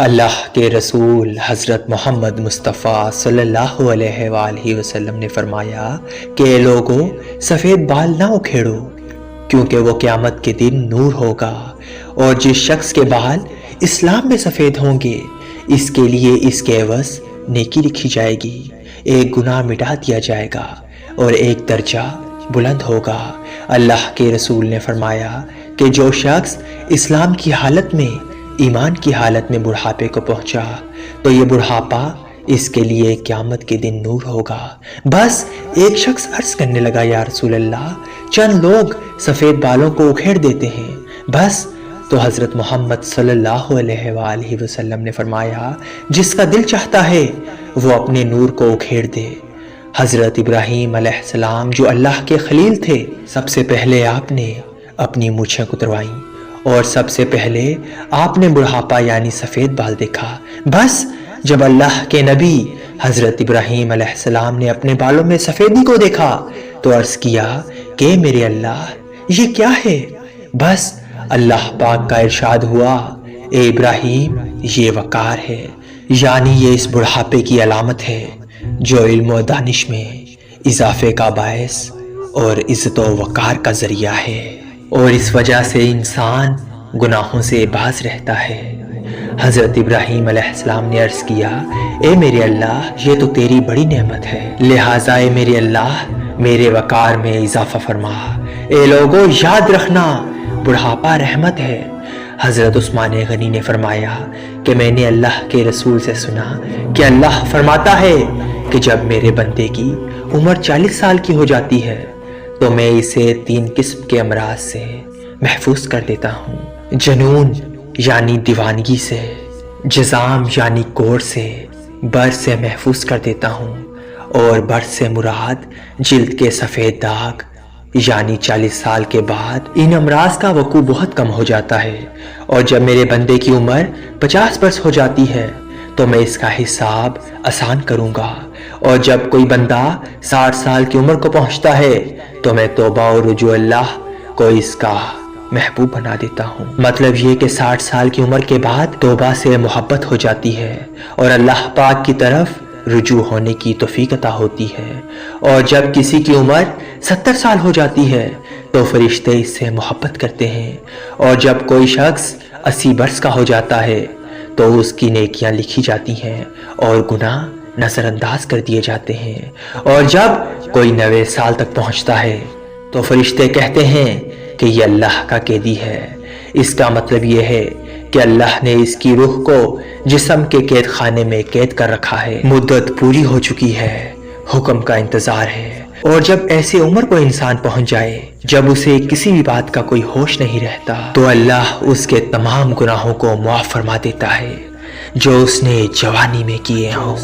اللہ کے رسول حضرت محمد مصطفیٰ صلی اللہ علیہ وآلہ وسلم نے فرمایا کہ اے لوگو سفید بال نہ اکھیڑو، کیونکہ وہ قیامت کے دن نور ہوگا، اور جس شخص کے بال اسلام میں سفید ہوں گے اس کے لیے اس کے عوض نیکی لکھی جائے گی، ایک گناہ مٹا دیا جائے گا اور ایک درجہ بلند ہوگا۔ اللہ کے رسول نے فرمایا کہ جو شخص اسلام کی حالت میں ایمان کی حالت میں بڑھاپے کو پہنچا تو یہ بڑھاپا اس کے لیے قیامت کے دن نور ہوگا۔ بس ایک شخص عرض کرنے لگا، یا رسول اللہ چند لوگ سفید بالوں کو اکھیڑ دیتے ہیں بس، تو حضرت محمد صلی اللہ علیہ وآلہ وسلم نے فرمایا جس کا دل چاہتا ہے وہ اپنے نور کو اکھیڑ دے۔ حضرت ابراہیم علیہ السلام جو اللہ کے خلیل تھے، سب سے پہلے آپ نے اپنی مونچھیں کتروائیں اور سب سے پہلے آپ نے بڑھاپا یعنی سفید بال دیکھا۔ بس جب اللہ کے نبی حضرت ابراہیم علیہ السلام نے اپنے بالوں میں سفیدی کو دیکھا تو عرض کیا کہ میرے اللہ یہ کیا ہے؟ بس اللہ پاک کا ارشاد ہوا، اے ابراہیم یہ وقار ہے، یعنی یہ اس بڑھاپے کی علامت ہے جو علم و دانش میں اضافے کا باعث اور عزت و وقار کا ذریعہ ہے، اور اس وجہ سے انسان گناہوں سے باز رہتا ہے۔ حضرت ابراہیم علیہ السلام نے عرض کیا، اے میرے اللہ یہ تو تیری بڑی نعمت ہے، لہٰذا اے میرے اللہ میرے وقار میں اضافہ فرما۔ اے لوگو یاد رکھنا بڑھاپا رحمت ہے۔ حضرت عثمان غنی نے فرمایا کہ میں نے اللہ کے رسول سے سنا کہ اللہ فرماتا ہے کہ جب میرے بندے کی عمر 40 سال کی ہو جاتی ہے تو میں اسے 3 قسم کے امراض سے محفوظ کر دیتا ہوں، جنون یعنی دیوانگی سے، جزام یعنی کوڑ سے، بر سے محفوظ کر دیتا ہوں، اور بر سے مراد جلد کے سفید داغ، یعنی 40 سال کے بعد ان امراض کا وقوع بہت کم ہو جاتا ہے، اور جب میرے بندے کی عمر 50 برس ہو جاتی ہے تو میں اس کا حساب آسان کروں گا، اور جب کوئی بندہ 60 سال کی عمر کو پہنچتا ہے تو میں توبہ اور رجوع اللہ کو اس کا محبوب بنا دیتا ہوں۔ مطلب یہ کہ 60 سال کی عمر کے بعد توبہ سے محبت ہو جاتی ہے اور اللہ پاک کی طرف رجوع ہونے کی توفیق عطا ہوتی ہے، اور جب کسی کی عمر 70 سال ہو جاتی ہے تو فرشتے اس سے محبت کرتے ہیں، اور جب کوئی شخص 80 برس کا ہو جاتا ہے تو اس کی نیکیاں لکھی جاتی ہیں اور گناہ نظر انداز کر دیے جاتے ہیں، اور جب کوئی 90 سال تک پہنچتا ہے تو فرشتے کہتے ہیں کہ یہ اللہ کا قیدی ہے۔ اس کا مطلب یہ ہے کہ اللہ نے اس کی روح کو جسم کے قید خانے میں قید کر رکھا ہے، مدت پوری ہو چکی ہے، حکم کا انتظار ہے، اور جب ایسی عمر کو انسان پہنچ جائے جب اسے کسی بھی بات کا کوئی ہوش نہیں رہتا تو اللہ اس کے تمام گناہوں کو معاف فرما دیتا ہے جو اس نے جوانی میں کیے ہوں۔